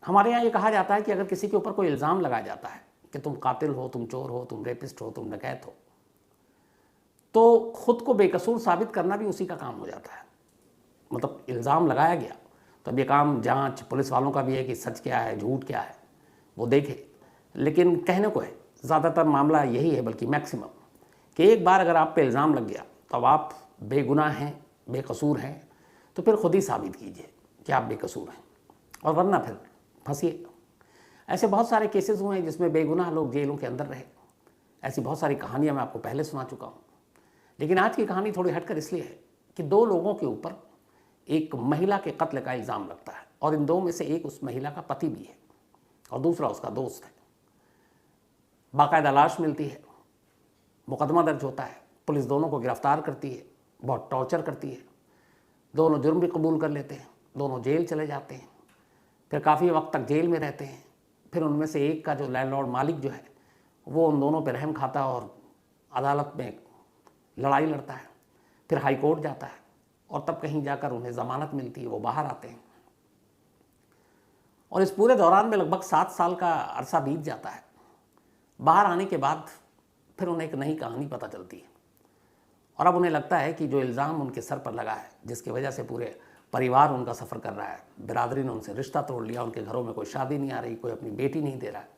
हमारे यहाँ ये कहा जाता है कि अगर किसी के ऊपर कोई इल्ज़ाम लगाया जाता है कि तुम कातिल हो, तुम चोर हो, तुम रेपिस्ट हो, तुम डकैत हो, तो खुद को बेकसूर साबित करना भी उसी का काम हो जाता है। मतलब इल्ज़ाम लगाया गया तो अब ये काम जांच पुलिस वालों का भी है कि सच क्या है, झूठ क्या है, वो देखे। लेकिन कहने को है ज़्यादातर मामला यही है, बल्कि मैक्सिमम, कि एक बार अगर आप पे इल्ज़ाम लग गया तो अब आप बेगुनाह हैं, बेकसूर हैं, तो फिर खुद ही साबित कीजिए कि आप बेकसूर हैं, और वरना फिर फंसिए। ऐसे बहुत सारे केसेस हुए हैं जिसमें बेगुनाह लोग जेलों के अंदर रहे। ऐसी बहुत सारी कहानियाँ मैं आपको पहले सुना चुका हूँ। लेकिन आज की कहानी थोड़ी हटकर इसलिए है कि दो लोगों के ऊपर एक महिला के कत्ल का इल्ज़ाम लगता है, और इन दो में से एक उस महिला का पति भी है और दूसरा उसका दोस्त है। बाकायदा लाश मिलती है, मुकदमा दर्ज होता है, पुलिस दोनों को गिरफ्तार करती है, बहुत टॉर्चर करती है, दोनों जुर्म भी कबूल कर लेते हैं, दोनों जेल चले जाते हैं, फिर काफ़ी वक्त तक जेल में रहते हैं। फिर उनमें से एक का जो लैंडलॉर्ड मालिक जो है वो उन दोनों पर रहम खाता और अदालत में लड़ाई लड़ता है, फिर हाई कोर्ट जाता है, और तब कहीं जाकर उन्हें ज़मानत मिलती है, वो बाहर आते हैं। और इस पूरे दौरान में लगभग 7 साल का अरसा बीत जाता है। बाहर आने के बाद फिर उन्हें एक नई कहानी पता चलती है, और अब उन्हें लगता है कि जो इल्ज़ाम उनके सर पर लगा है, जिसकी वजह से पूरे परिवार उनका सफ़र कर रहा है, बिरादरी ने उनसे रिश्ता तोड़ लिया, उनके घरों में कोई शादी नहीं आ रही, कोई अपनी बेटी नहीं दे रहा है,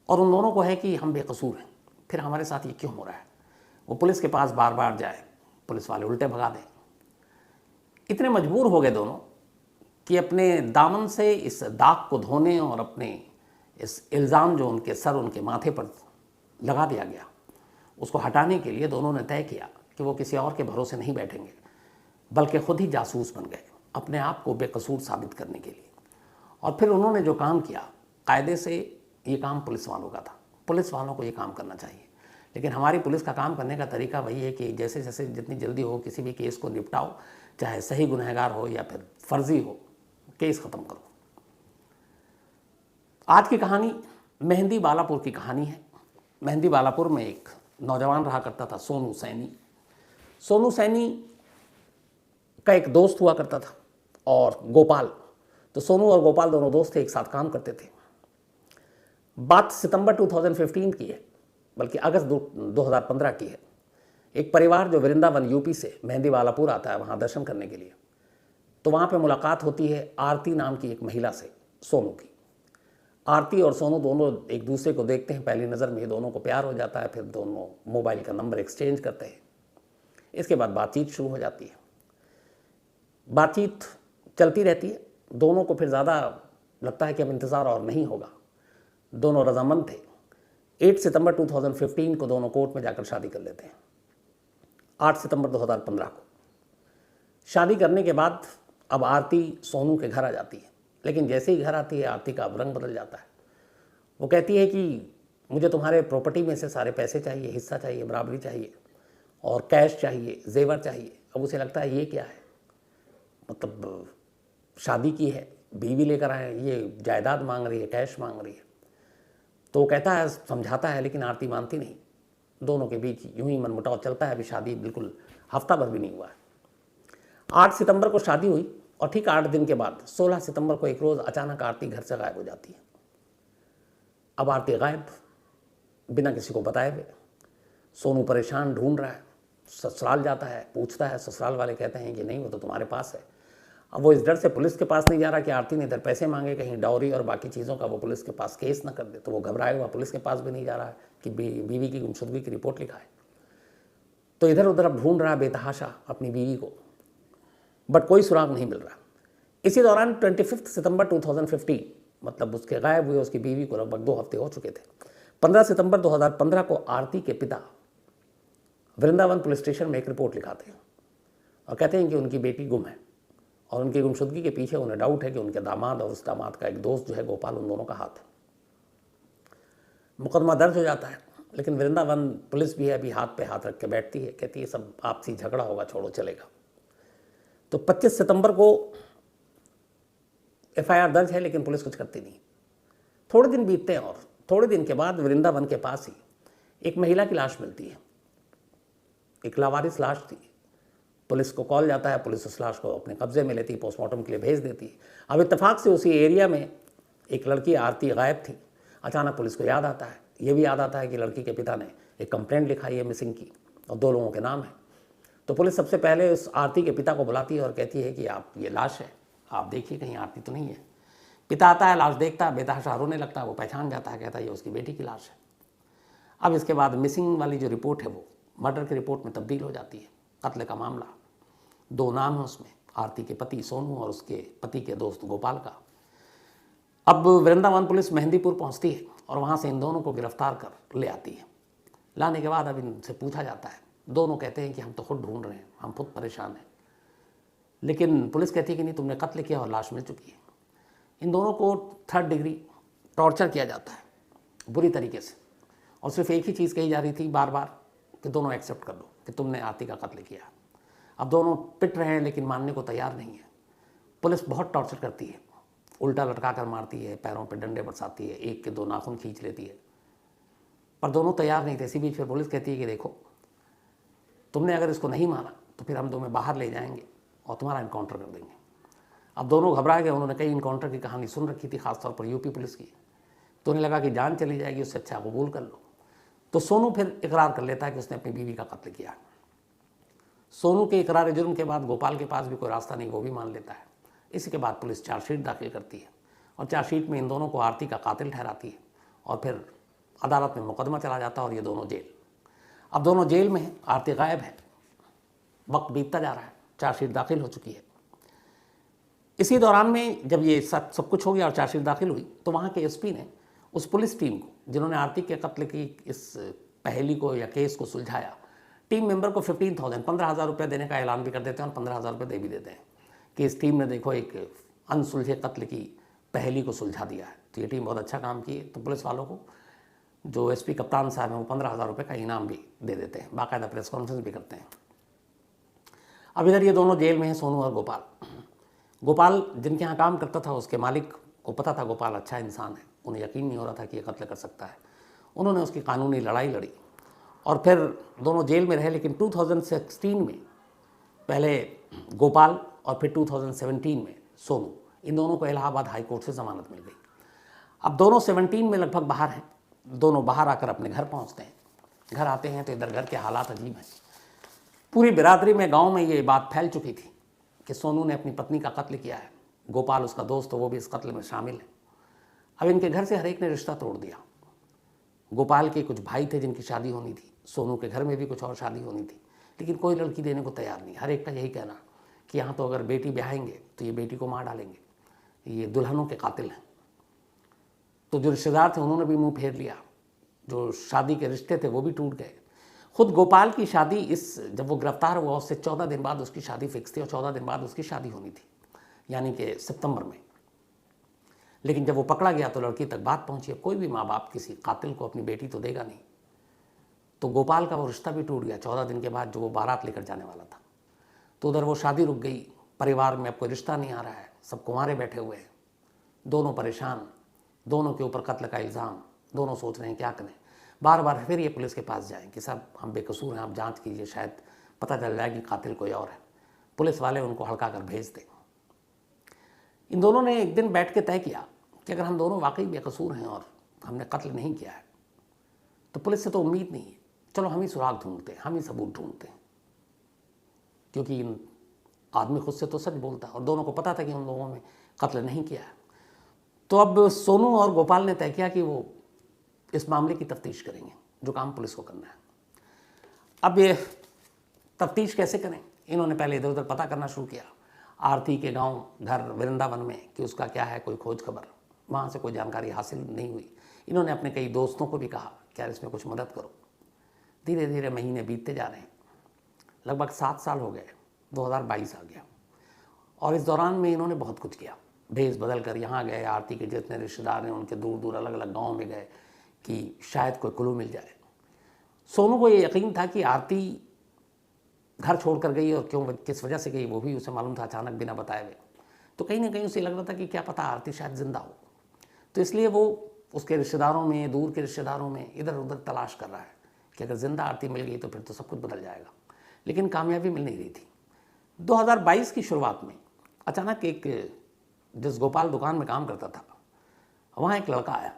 और उन दोनों को है कि हम बेकसूर हैं, फिर हमारे साथ ये क्यों हो रहा है। वो पुलिस के पास बार बार जाए, पुलिस वाले उल्टे भगा दें। इतने मजबूर हो गए दोनों कि अपने दामन से इस दाग को धोने और अपने इस इल्ज़ाम जो उनके सर, उनके माथे पर लगा दिया गया, उसको हटाने के लिए दोनों ने तय किया कि वो किसी और के भरोसे नहीं बैठेंगे, बल्कि खुद ही जासूस बन गए अपने आप को बेकसूर साबित करने के लिए। और फिर उन्होंने जो काम किया, कायदे से ये काम पुलिस वालों का था, पुलिस वालों को ये काम करना चाहिए। लेकिन हमारी पुलिस का काम करने का तरीका वही है कि जैसे जैसे जितनी जल्दी हो किसी भी केस को निपटाओ, चाहे सही गुनहगार हो या फिर फर्जी हो, केस ख़त्म करो। आज की कहानी मेहंदी बालापुर की कहानी है। मेहंदी बालापुर में एक नौजवान रहा करता था, सोनू सैनी। सोनू सैनी का एक दोस्त हुआ करता था, और गोपाल। तो सोनू और गोपाल दोनों दोस्त थे, एक साथ काम करते थे। बात सितंबर 2015 की है, बल्कि अगस्त 2015 की है। एक परिवार जो वृंदावन यूपी से मेहंदी बालापुर आता है वहाँ दर्शन करने के लिए, तो वहाँ पे मुलाकात होती है आरती नाम की एक महिला से, सोनू की। आरती और सोनू दोनों एक दूसरे को देखते हैं, पहली नज़र में ये दोनों को प्यार हो जाता है। फिर दोनों मोबाइल का नंबर एक्सचेंज करते हैं। इसके बाद बातचीत शुरू हो जाती है। बातचीत चलती रहती है। दोनों को फिर ज़्यादा लगता है कि अब इंतज़ार और नहीं होगा। दोनों रजामंद थे। 8 सितंबर 2015 को दोनों कोर्ट में जाकर शादी कर लेते हैं। 8 सितंबर 2015 को शादी करने के बाद अब आरती सोनू के घर आ जाती है। लेकिन जैसे ही घर आती है, आरती का अब रंग बदल जाता है। वो कहती है कि मुझे तुम्हारे प्रॉपर्टी में से सारे पैसे चाहिए, हिस्सा चाहिए, बराबरी चाहिए, और कैश चाहिए, जेवर चाहिए। अब उसे लगता है ये क्या है, मतलब शादी की है, बीवी लेकर आए, ये जायदाद मांग रही है, कैश मांग रही है। तो वो कहता है, समझाता है, लेकिन आरती मानती नहीं। दोनों के बीच यूं ही मनमुटाव चलता है। अभी शादी बिल्कुल हफ्ता भर भी नहीं हुआ है। 8 सितंबर को शादी हुई, और ठीक 8 दिन के बाद 16 सितंबर को एक रोज़ अचानक आरती घर से गायब हो जाती है। अब आरती गायब, बिना किसी को बताए हुए। सोनू परेशान ढूंढ रहा है, ससुराल जाता है, पूछता है, ससुराल वाले कहते हैं कि नहीं, वो तो तुम्हारे पास है। अब वो इस डर से पुलिस के पास नहीं जा रहा कि आरती ने इधर पैसे मांगे, कहीं डाउरी और बाकी चीज़ों का वो पुलिस के पास केस ना कर दे। तो वो घबराए हुआ पुलिस के पास भी नहीं जा रहा है कि बीवी की गुमशुदगी की रिपोर्ट लिखा है। तो इधर उधर अब ढूंढ रहा है बेतहाशा अपनी बीवी को, बट कोई सुराग नहीं मिल रहा। इसी दौरान 25 सितंबर 2015, मतलब उसके गायब हुए उसकी बीवी को लगभग 2 हफ्ते हो चुके थे। 15 सितंबर 2015 को आरती के पिता वृंदावन पुलिस स्टेशन में एक रिपोर्ट लिखाते हैं और कहते हैं कि उनकी बेटी गुम है, और उनकी गुमशुदगी के पीछे उन्हें डाउट है कि उनके दामाद और उस दामाद का एक दोस्त जो है गोपाल, उन दोनों का हाथ है। मुकदमा दर्ज हो जाता है, लेकिन वृंदावन पुलिस भी है अभी हाथ पे हाथ रख के बैठती है, कहती है सब आपसी झगड़ा होगा, छोड़ो चलेगा। तो 25 सितंबर को एफआईआर दर्ज है, लेकिन पुलिस कुछ करती नहीं। थोड़े दिन बीतते हैं, और थोड़े दिन के बाद वृंदावन के पास ही एक महिला की लाश मिलती है। एक लावारिस लाश थी, पुलिस को कॉल जाता है, पुलिस उस लाश को अपने कब्जे में लेती है, पोस्टमार्टम के लिए भेज देती है। अब इत्तेफाक से उसी एरिया में एक लड़की आरती गायब थी। अचानक पुलिस को याद आता है, ये भी याद आता है कि लड़की के पिता ने एक कंप्लेंट लिखाई है मिसिंग की और 2 लोगों के नाम है। तो पुलिस सबसे पहले उस आरती के पिता को बुलाती है और कहती है कि आप, ये लाश है, आप देखिए कहीं आरती तो नहीं है। पिता आता है, लाश देखता है, बेतहाशा रोने लगता है, वो पहचान जाता है, कहता है ये उसकी बेटी की लाश है। अब इसके बाद मिसिंग वाली जो रिपोर्ट है वो मर्डर की रिपोर्ट में तब्दील हो जाती है। कत्ल का मामला, 2 नाम है उसमें, आरती के पति सोनू और उसके पति के दोस्त गोपाल का। अब वृंदावन पुलिस मेहंदीपुर पहुंचती है और वहां से इन दोनों को गिरफ्तार कर ले आती है। लाने के बाद अब इनसे पूछा जाता है। दोनों कहते हैं कि हम तो खुद ढूंढ रहे हैं, हम खुद परेशान हैं। लेकिन पुलिस कहती है कि नहीं, तुमने कत्ल किया और लाश मिल चुकी है। इन दोनों को 3rd डिग्री टॉर्चर किया जाता है बुरी तरीके से, और सिर्फ एक ही चीज़ कही जा रही थी बार बार कि दोनों एक्सेप्ट कर लो कि तुमने आरती का कत्ल किया। अब दोनों पिट रहे हैं लेकिन मानने को तैयार नहीं है। पुलिस बहुत टॉर्चर करती है, उल्टा लटका कर मारती है, पैरों पे डंडे बरसाती है, एक के 2 नाखून खींच लेती है, पर दोनों तैयार नहीं थे। इसी बीच फिर पुलिस कहती है कि देखो, तुमने अगर इसको नहीं मारा तो फिर हम तुम्हें बाहर ले जाएंगे और तुम्हारा इनकाउंटर कर देंगे। अब दोनों घबरा गए, उन्होंने कई इनकाउंटर की कहानी सुन रखी थी, खासतौर पर यूपी पुलिस की। तो उन्हें लगा कि जान चली जाएगी, उससे अच्छा कबूल कर लो। तो सोनू फिर इकरार कर लेता है कि उसने अपनी बीवी का कत्ल किया। सोनू के इकरार जुर्म के बाद गोपाल के पास भी कोई रास्ता नहीं, वो भी मान लेता है। इसी के बाद पुलिस चार्जशीट दाखिल करती है और चार्जशीट में इन दोनों को आरती का कातिल ठहराती है और फिर अदालत में मुकदमा चला जाता है और ये दोनों जेल। अब दोनों जेल में हैं, आरती गायब है, वक्त बीतता जा रहा है, चार्जशीट दाखिल हो चुकी है। इसी दौरान में जब ये सब कुछ हो गया और चार्जशीट दाखिल हुई तो वहाँ के एसपी ने उस पुलिस टीम को जिन्होंने आरती के कत्ल की इस पहेली को या केस को सुलझाया, टीम मेंबर को 15,000 रुपये देने का ऐलान भी कर देते हैं और 15,000 रुपये दे भी देते हैं कि इस टीम ने देखो एक अनसुलझे कत्ल की पहेली को सुलझा दिया है। तो ये टीम बहुत अच्छा काम की है। तो पुलिस वालों को जो एसपी कप्तान साहब हैं वो 15,000 रुपये का इनाम भी दे देते हैं, बाकायदा प्रेस कॉन्फ्रेंस भी करते हैं। अब इधर ये दोनों जेल में हैं, सोनू और गोपाल। गोपाल जिनके यहाँ काम करता था, उसके मालिक को पता था गोपाल अच्छा इंसान है, उन्हें यकीन नहीं हो रहा था कि ये कत्ल कर सकता है। उन्होंने उसकी कानूनी लड़ाई लड़ी और फिर दोनों जेल में रहे। लेकिन 2016 में पहले गोपाल और फिर 2017 में सोनू, इन दोनों को इलाहाबाद हाई कोर्ट से ज़मानत मिल गई। अब दोनों 17 में लगभग बाहर हैं। दोनों बाहर आकर अपने घर पहुंचते हैं। घर आते हैं तो इधर घर के हालात अजीब हैं। पूरी बिरादरी में, गांव में ये बात फैल चुकी थी कि सोनू ने अपनी पत्नी का कत्ल किया है। गोपाल उसका दोस्त, तो वो भी इस कत्ल में शामिल है। अब इनके घर से हर एक ने रिश्ता तोड़ दिया। गोपाल के कुछ भाई थे जिनकी शादी होनी थी, सोनू के घर में भी कुछ और शादी होनी थी, लेकिन कोई लड़की देने को तैयार नहीं। हर एक का यही कहना कि यहाँ तो अगर बेटी ब्याहेंगे तो ये बेटी को मार डालेंगे, ये दुल्हनों के कातिल हैं। तो जो रिश्तेदार थे उन्होंने भी मुंह फेर लिया, जो शादी के रिश्ते थे वो भी टूट गए। खुद गोपाल की शादी जब वो गिरफ्तार हुआ उससे 14 दिन बाद उसकी शादी फिक्स थी और 14 दिन बाद उसकी शादी होनी थी, यानी कि सितंबर में। लेकिन जब वो पकड़ा गया तो लड़की तक बात पहुंची। कोई भी माँ बाप किसी कातिल को अपनी बेटी तो देगा नहीं। तो गोपाल का वो रिश्ता भी टूट गया 14 दिन के बाद, जो वो बारात लेकर जाने वाला था। तो उधर वो शादी रुक गई, परिवार में अब कोई रिश्ता नहीं आ रहा है, सब कुंवारे बैठे हुए हैं, दोनों परेशान, दोनों के ऊपर कत्ल का इल्ज़ाम, दोनों सोच रहे हैं क्या करें। बार बार फिर ये पुलिस के पास जाएं कि साहब हम बेकसूर हैं, आप जांच कीजिए, शायद पता चल जाए कि कातिल कोई और है। पुलिस वाले उनको हड़का कर भेज दें। इन दोनों ने एक दिन बैठ के तय किया कि अगर हम दोनों वाकई बेकसूर हैं और हमने कत्ल नहीं किया है तो पुलिस से तो उम्मीद नहीं है, चलो हम ही सुराग ढूंढते हैं, हम ही सबूत ढूंढते हैं। क्योंकि इन आदमी खुद से तो सच बोलता है और दोनों को पता था कि उन लोगों ने कत्ल नहीं किया है। तो अब सोनू और गोपाल ने तय किया कि वो इस मामले की तफ्तीश करेंगे, जो काम पुलिस को करना है। अब ये तफ्तीश कैसे करें? इन्होंने पहले इधर उधर पता करना शुरू किया, आरती के गांव घर वृंदावन में कि उसका क्या है, कोई खोज खबर। वहाँ से कोई जानकारी हासिल नहीं हुई। इन्होंने अपने कई दोस्तों को भी कहा कि यार इसमें कुछ मदद करो। धीरे धीरे महीने बीतते जा रहे हैं, लगभग 7 साल हो गए, 2022 आ गया और इस दौरान में इन्होंने बहुत कुछ किया। भेस बदल कर यहाँ गए, आरती के जितने रिश्तेदार हैं उनके दूर दूर अलग अलग गाँव में गए कि शायद कोई क्लू मिल जाए। सोनू को ये यकीन था कि आरती घर छोड़ कर गई और क्यों, किस वजह से गई वो भी उसे मालूम था, अचानक बिना बताए हुए। तो कहीं ना कहीं उसे लग रहा था कि क्या पता आरती शायद जिंदा हो। तो इसलिए वो उसके रिश्तेदारों में, दूर के रिश्तेदारों में इधर उधर तलाश कर रहा है कि अगर जिंदा आरती मिल गई तो फिर तो सब कुछ बदल जाएगा। लेकिन कामयाबी मिल नहीं रही थी। 2022 की शुरुआत में अचानक एक, जिस गोपाल दुकान में काम करता था, वहाँ एक लड़का आया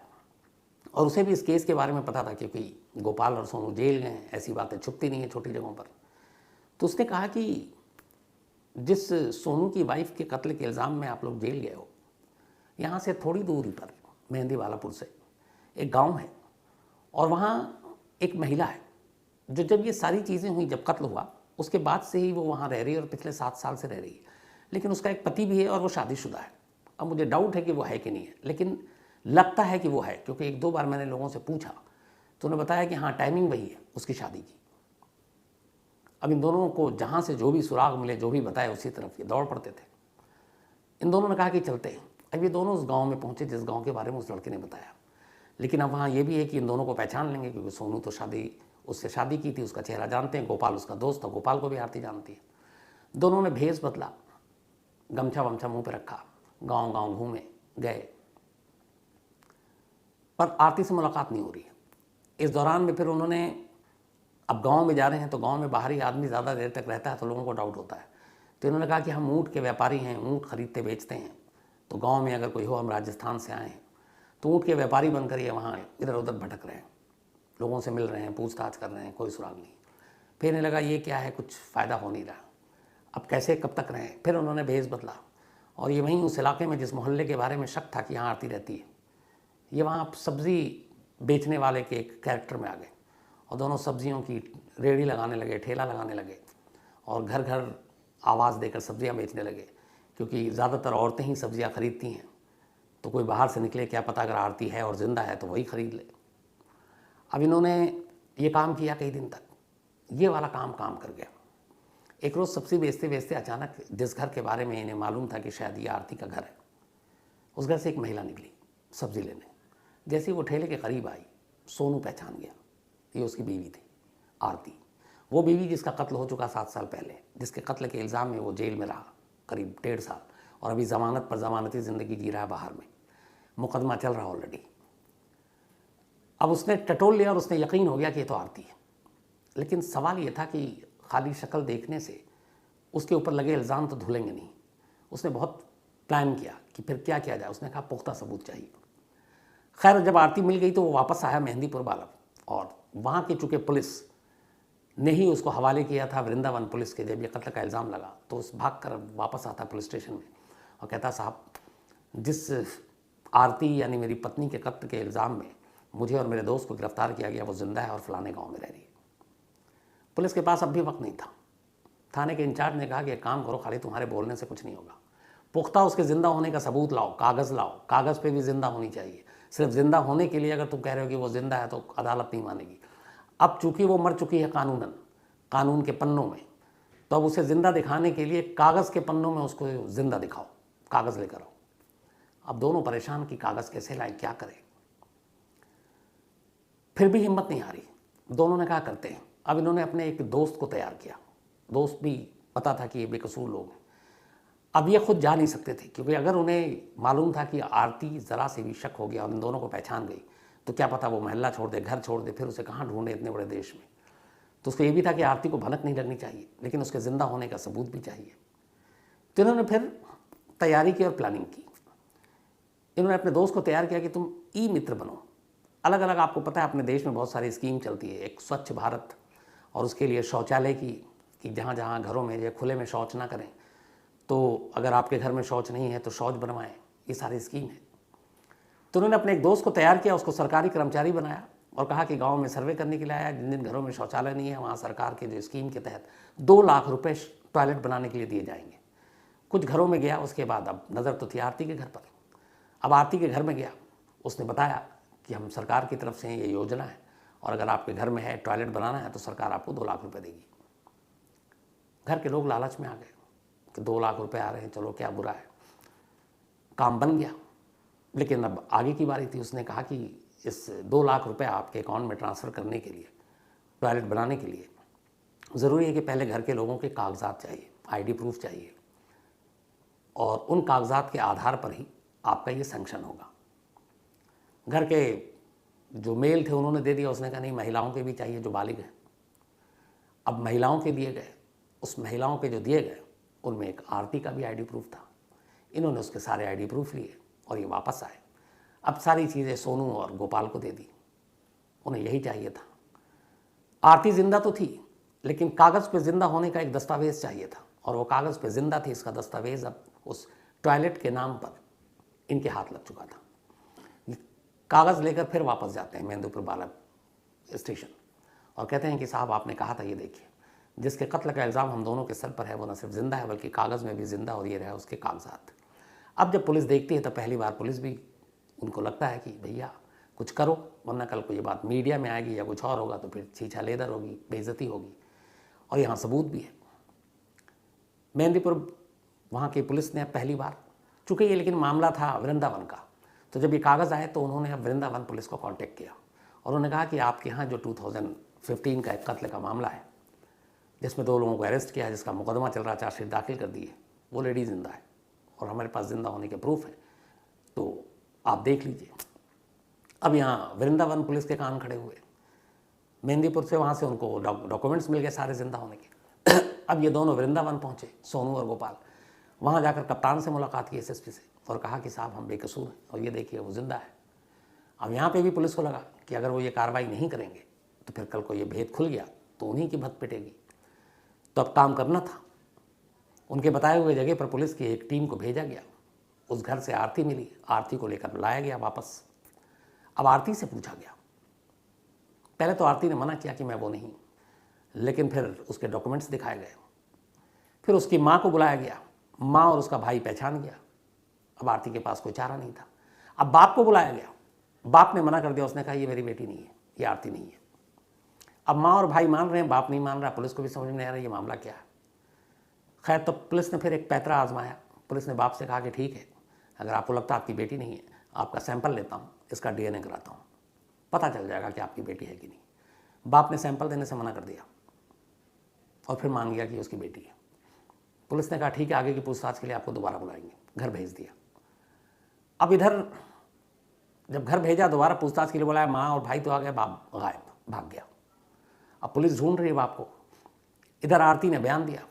और उसे भी इस केस के बारे में पता था, क्योंकि गोपाल और सोनू जेल गए हैं, ऐसी बातें छुपती नहीं है छोटी जगहों पर। तो उसने कहा कि जिस सोनू की वाइफ के कत्ल के इल्ज़ाम में आप लोग जेल गए हो, यहाँ से थोड़ी दूरी पर मेहंदीवालापुर से एक गांव है, और वहाँ एक महिला है जो जब ये सारी चीज़ें हुई, जब कत्ल हुआ उसके बाद से ही वो वहाँ रह रही है और पिछले 7 साल से रह रही है। लेकिन उसका एक पति भी है और वो शादीशुदा है। अब मुझे डाउट है कि वो है कि नहीं है, लेकिन लगता है कि वो है, क्योंकि 1-2 बार मैंने लोगों से पूछा तो उन्होंने बताया कि हाँ, टाइमिंग वही है उसकी शादी की। अब इन दोनों को जहाँ से जो भी सुराग मिले, जो भी बताए, उसी तरफ ये दौड़ पड़ते थे। इन दोनों ने कहा कि चलते हैं। अब ये दोनों उस गांव में पहुंचे जिस गांव के बारे में उस लड़के ने बताया। लेकिन अब वहाँ ये भी है कि इन दोनों को पहचान लेंगे, क्योंकि सोनू तो उससे शादी की थी, उसका चेहरा जानते हैं। गोपाल उसका दोस्त था, गोपाल को भी आरती जानती है। दोनों ने भेष बदला, गमछा वमछा मुंह पे रखा, गांव गांव घूमे गए, पर आरती से मुलाकात नहीं हो रही है। इस दौरान में फिर उन्होंने, अब गांव में जा रहे हैं तो गांव में बाहरी आदमी ज़्यादा देर तक रहता है तो लोगों को डाउट होता है। तो इन्होंने कहा कि हम ऊँट के व्यापारी हैं, ऊँट खरीदते बेचते हैं, तो गांव में अगर कोई हो, हम राजस्थान से आए हैं, तो ऊँट के व्यापारी बनकर ये वहाँ इधर उधर भटक रहे हैं, लोगों से मिल रहे हैं, पूछताछ कर रहे हैं, कोई सुराग नहीं। फिर इन्हें लगा ये क्या है, कुछ फ़ायदा हो नहीं रहा, अब कैसे कब तक रहें। फिर उन्होंने भेष बदला और ये वहीं उस इलाके में, जिस मोहल्ले के बारे में शक था कि यहाँ आरती रहती है, ये वहाँ सब्ज़ी बेचने वाले के एक कैरेक्टर में आ गए और दोनों सब्जियों की रेहड़ी लगाने लगे, ठेला लगाने लगे और घर घर आवाज़ देकर सब्जियां बेचने लगे, क्योंकि ज़्यादातर औरतें ही सब्जियां खरीदती हैं। तो कोई बाहर से निकले, क्या पता अगर आरती है और ज़िंदा है तो वही ख़रीद ले। अब इन्होंने ये काम किया कई दिन तक, ये वाला काम कर गया। एक रोज़ सब्ज़ी बेचते बेचते अचानक जिस घर के बारे में इन्हें मालूम था कि शायद ये आरती का घर है, उस घर से एक महिला निकली सब्ज़ी लेने। जैसे ही वो ठेले के करीब आई, सोनू पहचान गया, ये उसकी बीवी थी आरती। वो बीवी जिसका कत्ल हो चुका 7 साल पहले, जिसके कत्ल के इल्ज़ाम में वो जेल में रहा करीब 1.5 साल, और अभी ज़मानत पर ज़मानती ज़िंदगी जी रहा है बाहर में, मुकदमा चल रहा ऑलरेडी। अब उसने टटोल लिया और उसने यकीन हो गया कि ये तो आरती है। लेकिन सवाल ये था कि खाली शक्ल देखने से उसके ऊपर लगे इल्ज़ाम तो धुलेंगे नहीं। उसने बहुत प्लान किया कि फिर क्या किया जाए। उसने कहा पुख्ता सबूत चाहिए। खैर, जब आरती मिल गई तो वो वापस आया मेहंदीपुर वाला, और वहाँ की चूँकि पुलिस ने ही उसको हवाले किया था वृंदावन पुलिस के। जब ये कत्ल का इल्ज़ाम लगा तो उस भाग कर वापस आता पुलिस स्टेशन में और कहता, साहब, जिस आरती यानी मेरी पत्नी के कत्ल के इल्ज़ाम में मुझे और मेरे दोस्त को गिरफ्तार किया गया, वो ज़िंदा है और फलाने गांव में रह रही है। पुलिस के पास अब भी वक्त नहीं था। थाने के इंचार्ज ने कहा कि एक काम करो, खाली तुम्हारे बोलने से कुछ नहीं होगा, पुख्ता उसके ज़िंदा होने का सबूत लाओ, कागज़ लाओ, कागज़ पे भी ज़िंदा होनी चाहिए। सिर्फ ज़िंदा होने के लिए अगर तुम कह रहे हो कि वो ज़िंदा है तो अदालत नहीं मानेगी। अब चूँकि वो मर चुकी है कानूनन, कानून के पन्नों में, तो अब उसे ज़िंदा दिखाने के लिए कागज़ के पन्नों में उसको ज़िंदा दिखाओ, कागज़ लेकर आओ। अब दोनों परेशान कि कागज़ कैसे लाए, क्या करें। फिर भी हिम्मत नहीं आ रही। दोनों ने कहा करते हैं। अब इन्होंने अपने एक दोस्त को तैयार किया। दोस्त भी पता था कि ये बेकसूर लोग हैं। अब ये खुद जा नहीं सकते थे, क्योंकि अगर उन्हें मालूम था कि आरती ज़रा से भी शक हो गया और इन दोनों को पहचान गई तो क्या पता वो महल्ला छोड़ दे, घर छोड़ दे, फिर उसे कहाँ ढूंढे इतने बड़े देश में। तो उसको ये भी था कि आरती को भनक नहीं लगनी चाहिए, लेकिन उसके ज़िंदा होने का सबूत भी चाहिए। तो इन्होंने फिर तैयारी की और प्लानिंग की। इन्होंने अपने दोस्त को तैयार किया कि तुम ई मित्र बनो। अलग अलग, आपको पता है अपने देश में बहुत सारी स्कीम चलती है। एक स्वच्छ भारत, और उसके लिए शौचालय की, कि जहाँ जहाँ घरों में या खुले में शौच ना करें, तो अगर आपके घर में शौच नहीं है तो शौच बनवाएं, ये सारी स्कीम है। तो उन्होंने अपने एक दोस्त को तैयार किया, उसको सरकारी कर्मचारी बनाया और कहा कि गांव में सर्वे करने के लिए आया, जिन जिन घरों में शौचालय नहीं है वहाँ सरकार के जो स्कीम के तहत 2 लाख रुपए टॉयलेट बनाने के लिए दिए जाएंगे। कुछ घरों में गया, उसके बाद अब नज़र तो थी आरती के घर पर। अब आरती के घर में गया, उसने बताया कि हम सरकार की तरफ से ये योजना है और अगर आपके घर में है टॉयलेट बनाना है तो सरकार आपको 2 लाख रुपए देगी। घर के लोग लालच में आ गए कि 2 लाख रुपए आ रहे हैं, चलो क्या बुरा है। काम बन गया। लेकिन अब आगे की बारी थी। उसने कहा कि इस 2 लाख रुपए आपके अकाउंट में ट्रांसफ़र करने के लिए, टॉयलेट बनाने के लिए ज़रूरी है कि पहले घर के लोगों के कागजात चाहिए, आईडी प्रूफ चाहिए, और उन कागजात के आधार पर ही आपका ये सैंक्शन होगा। घर के जो मेल थे उन्होंने दे दिया। उसने कहा नहीं, महिलाओं के भी चाहिए जो बालिग हैं। अब महिलाओं के दिए गए, उस महिलाओं के जो दिए गए उनमें एक आरती का भी आईडी प्रूफ था। इन्होंने उसके सारे आईडी प्रूफ लिए और ये वापस आए। अब सारी चीज़ें सोनू और गोपाल को दे दी, उन्हें यही चाहिए था। आरती जिंदा तो थी, लेकिन कागज़ पे जिंदा होने का एक दस्तावेज़ चाहिए था, और वो कागज़ पे जिंदा थी, इसका दस्तावेज़ अब उस टॉयलेट के नाम पर इनके हाथ लग चुका था। कागज़ लेकर फिर वापस जाते हैं मेहंदीपुर बालक स्टेशन और कहते हैं कि साहब आपने कहा था, ये देखिए, जिसके कत्ल का इल्ज़ाम हम दोनों के सर पर है वो न सिर्फ ज़िंदा है बल्कि कागज़ में भी ज़िंदा, और ये रहा उसके कागजात। अब जब पुलिस देखती है तो पहली बार पुलिस भी, उनको लगता है कि भैया कुछ करो, वरना कल को ये बात मीडिया में आएगी या कुछ और होगा तो फिर छीछा लेदर होगी, बेइज्जती होगी, और यहाँ सबूत भी है। मेहंदीपुर वहाँ की पुलिस ने पहली बार, चूँकि ये लेकिन मामला था वृंदावन का, तो जब ये कागज़ आए तो उन्होंने अब वृंदावन पुलिस को कांटेक्ट किया और उन्होंने कहा कि आपके यहाँ जो 2015 का एक कत्ल का मामला है जिसमें 2 लोगों को अरेस्ट किया है, जिसका मुकदमा चल रहा, चार्जशीट दाखिल कर दी है, वो लेडी जिंदा है और हमारे पास जिंदा होने के प्रूफ है, तो आप देख लीजिए। अब यहाँ वृंदावन पुलिस के कान खड़े हुए, मेहंदीपुर से वहाँ से उनको डॉक्यूमेंट्स मिल गए सारे जिंदा होने के। अब ये दोनों वृंदावन पहुँचे, सोनू और गोपाल। वहाँ जाकर कप्तान से मुलाकात की एसएसपी से और कहा कि साहब हम बेकसूर हैं और ये देखिए वो जिंदा है। अब यहाँ पे भी पुलिस को लगा कि अगर वो ये कार्रवाई नहीं करेंगे तो फिर कल को ये भेद खुल गया तो उन्हीं की भत पिटेगी, तो अब काम करना था। उनके बताए हुए जगह पर पुलिस की एक टीम को भेजा गया। उस घर से आरती मिली, आरती को लेकर लाया गया वापस। अब आरती से पूछा गया, पहले तो आरती ने मना किया कि मैं वो नहीं, लेकिन फिर उसके डॉक्यूमेंट्स दिखाए गए। फिर उसकी माँ को बुलाया गया, माँ और उसका भाई पहचान गया। अब आरती के पास कोई चारा नहीं था। अब बाप को बुलाया गया, बाप ने मना कर दिया, उसने कहा ये मेरी बेटी नहीं है, ये आरती नहीं है। अब माँ और भाई मान रहे हैं, बाप नहीं मान रहा, पुलिस को भी समझ में नहीं आ रहा ये मामला क्या है। खैर तो पुलिस ने फिर एक पैतरा आजमाया। पुलिस ने बाप से कहा कि ठीक है, अगर आपको लगता है आपकी बेटी नहीं है, आपका सैंपल लेता हूँ, इसका डीएनए कराता हूँ, पता चल जाएगा कि आपकी बेटी है कि नहीं। बाप ने सैंपल देने से मना कर दिया और फिर मान गया कि उसकी बेटी है। पुलिस ने कहा ठीक है, आगे की पूछताछ के लिए आपको दोबारा बुलाएंगे, घर भेज दिया। अब इधर जब घर भेजा, दोबारा पूछताछ के लिए बुलाया, माँ और भाई तो आ गए, बाप गायब, भाग गया। अब पुलिस ढूंढ रही है बाप को। इधर आरती ने बयान दिया,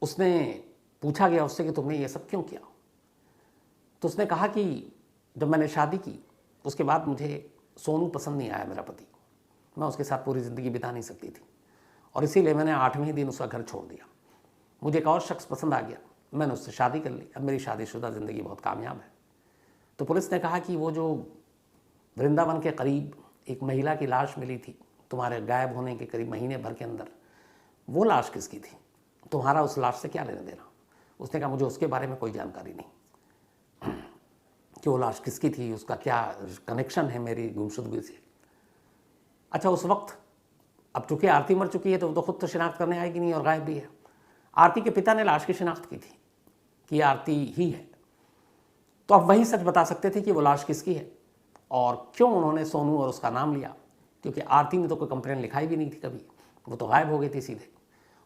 उसने पूछा गया उससे कि तुमने ये सब क्यों किया, तो उसने कहा कि जब मैंने शादी की उसके बाद मुझे सोनू पसंद नहीं आया, मेरा पति, मैं उसके साथ पूरी ज़िंदगी बिता नहीं सकती थी और इसीलिए मैंने 8वें दिन उसका घर छोड़ दिया। मुझे एक और शख्स पसंद आ गया, मैंने उससे शादी कर ली, अब मेरी शादीशुदा ज़िंदगी बहुत कामयाब है। तो पुलिस ने कहा कि वो जो वृंदावन के करीब एक महिला की लाश मिली थी तुम्हारे गायब होने के करीब महीने भर के अंदर, वो लाश किसकी थी, तुम्हारा उस लाश से क्या लेना देना। उसने कहा मुझे उसके बारे में कोई जानकारी नहीं कि वो लाश किसकी थी, उसका क्या कनेक्शन है मेरी गुमशुदगी से। अच्छा, उस वक्त अब चूंकि आरती मर चुकी है तो वो तो खुद तो शिनाख्त करने आएगी नहीं और गायब भी है। आरती के पिता ने लाश की शिनाख्त की थी कि आरती ही है, तो अब वही सच बता सकते थे कि वो लाश किसकी है और क्यों उन्होंने सोनू और उसका नाम लिया, क्योंकि आरती ने तो कोई कंप्लेंट लिखाई भी नहीं थी कभी, वो तो गायब हो गई थी सीधे।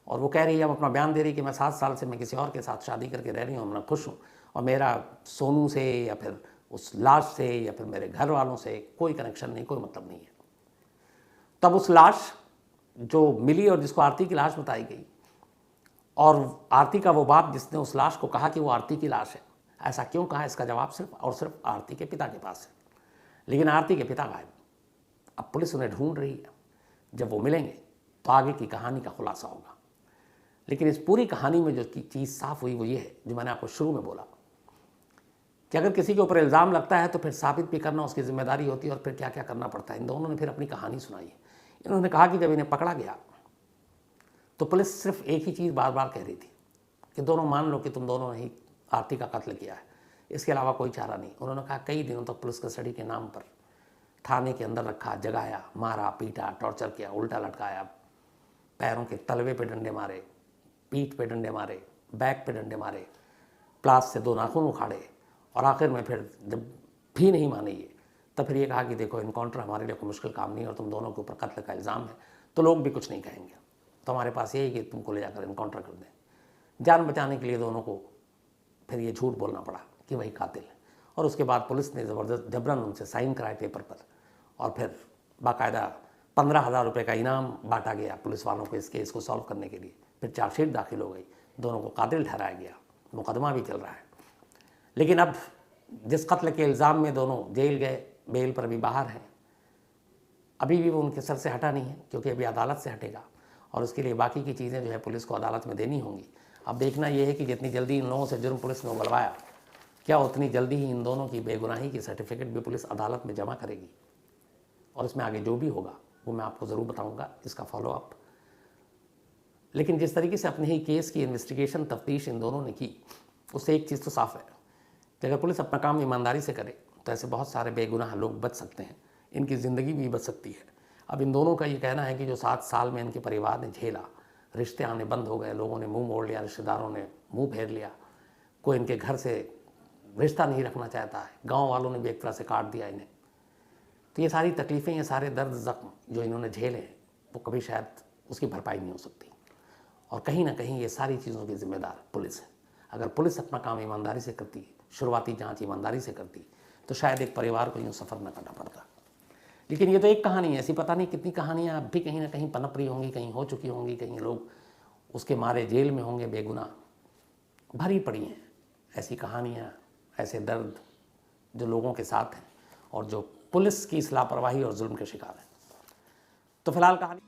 और वो कह रही है, अब अपना बयान दे रही कि मैं 7 साल से मैं किसी और के साथ शादी करके रह रही हूँ, मैं खुश हूँ और मेरा सोनू से या फिर उस लाश से या फिर मेरे घर वालों से कोई कनेक्शन नहीं, कोई मतलब नहीं है। तब उस लाश जो मिली और जिसको आरती की लाश बताई गई, और आरती का वो बाप जिसने उस लाश को कहा कि वो आरती की लाश है, ऐसा क्यों कहा, इसका जवाब सिर्फ और सिर्फ आरती के पिता के पास है। लेकिन आरती के पिता गायब। अब पुलिस उन्हें ढूंढ रही है, जब वो मिलेंगे तो आगे की कहानी का खुलासा होगा। लेकिन इस पूरी कहानी में जो चीज़ साफ हुई वो ये है जो मैंने आपको शुरू में बोला कि अगर किसी के ऊपर इल्ज़ाम लगता है तो फिर साबित भी करना उसकी जिम्मेदारी होती है और फिर क्या क्या करना पड़ता है। इन दोनों ने फिर अपनी कहानी सुनाई है। इन्होंने कहा कि जब इन्हें पकड़ा गया तो पुलिस सिर्फ एक ही चीज़ बार बार कह रही थी कि दोनों मान लो कि तुम दोनों ने ही आरती का कत्ल किया है, इसके अलावा कोई चारा नहीं। उन्होंने कहा कई दिनों तक पुलिस कस्टडी के नाम पर थाने के अंदर रखा, जगाया, मारा, पीटा, टॉर्चर किया, उल्टा लटकाया, पैरों के तलवे पे डंडे मारे, पीठ पे डंडे मारे, बैक पे डंडे मारे, प्लास से 2 नाखून उखाड़े और आखिर में फिर जब भी नहीं माने ये, तब फिर ये कहा कि देखो इनकाउंटर हमारे लिए कोई मुश्किल काम नहीं और तुम दोनों के ऊपर कत्ल का इल्ज़ाम है तो लोग भी कुछ नहीं कहेंगे, तो हमारे पास यही कि तुमको ले जाकर इनकाउंटर कर दें। जान बचाने के लिए दोनों को फिर ये झूठ बोलना पड़ा कि वही कातिल है। और उसके बाद पुलिस ने ज़बरदस्त जबरन उनसे साइन कराए पेपर पर और फिर बाकायदा 15,000 रुपये का इनाम बांटा गया पुलिस वालों को इस केस को सॉल्व करने के लिए। फिर चार्जशीट दाखिल हो गई, दोनों को कातिल ठहराया गया, मुकदमा भी चल रहा है। लेकिन अब जिस कत्ल के इल्ज़ाम में दोनों जेल गए, बेल पर भी बाहर हैं, अभी भी वो उनके सर से हटा नहीं है, क्योंकि अभी अदालत से हटेगा और उसके लिए बाकी की चीज़ें जो है पुलिस को अदालत में देनी होंगी। अब देखना ये है कि जितनी जल्दी इन लोगों से जुर्म पुलिस ने उगलवाया, क्या उतनी जल्दी ही इन दोनों की बेगुनाही की सर्टिफिकेट भी पुलिस अदालत में जमा करेगी। और इसमें आगे जो भी होगा वो मैं आपको ज़रूर बताऊंगा, इसका फॉलोअप। लेकिन जिस तरीके से अपने ही केस की इन्वेस्टिगेशन, तफ्तीश इन दोनों ने की, उससे एक चीज़ तो साफ है कि अगर पुलिस अपना काम ईमानदारी से करे तो ऐसे बहुत सारे बेगुनाह लोग बच सकते हैं, इनकी ज़िंदगी भी बच सकती है। अब इन दोनों का ये कहना है कि जो 7 साल में इनके परिवार ने झेला, रिश्ते आने बंद हो गए, लोगों ने मुंह मोड़ लिया, रिश्तेदारों ने मुंह फेर लिया, कोई इनके घर से रिश्ता नहीं रखना चाहता है, गांव वालों ने भी एक तरह से काट दिया इन्हें। तो ये सारी तकलीफ़ें, ये सारे दर्द ज़ख्म जो इन्होंने झेले हैं, वो कभी शायद उसकी भरपाई नहीं हो सकती। और कहीं ना कहीं ये सारी चीज़ों की जिम्मेदार पुलिस है। अगर पुलिस अपना काम ईमानदारी से करती, शुरुआती जांच ईमानदारी से करती, तो शायद एक परिवार को यूँ सफ़र न करना पड़ता। लेकिन ये तो एक कहानी है, ऐसी पता नहीं कितनी कहानियाँ अब भी कहीं ना कहीं पनप रही होंगी, कहीं हो चुकी होंगी, कहीं लोग उसके मारे जेल में होंगे, बेगुनाह भरी पड़ी हैं ऐसी कहानियाँ, ऐसे दर्द जो लोगों के साथ हैं और जो पुलिस की इस लापरवाही और जुल्म के शिकार हैं। तो फिलहाल कहानी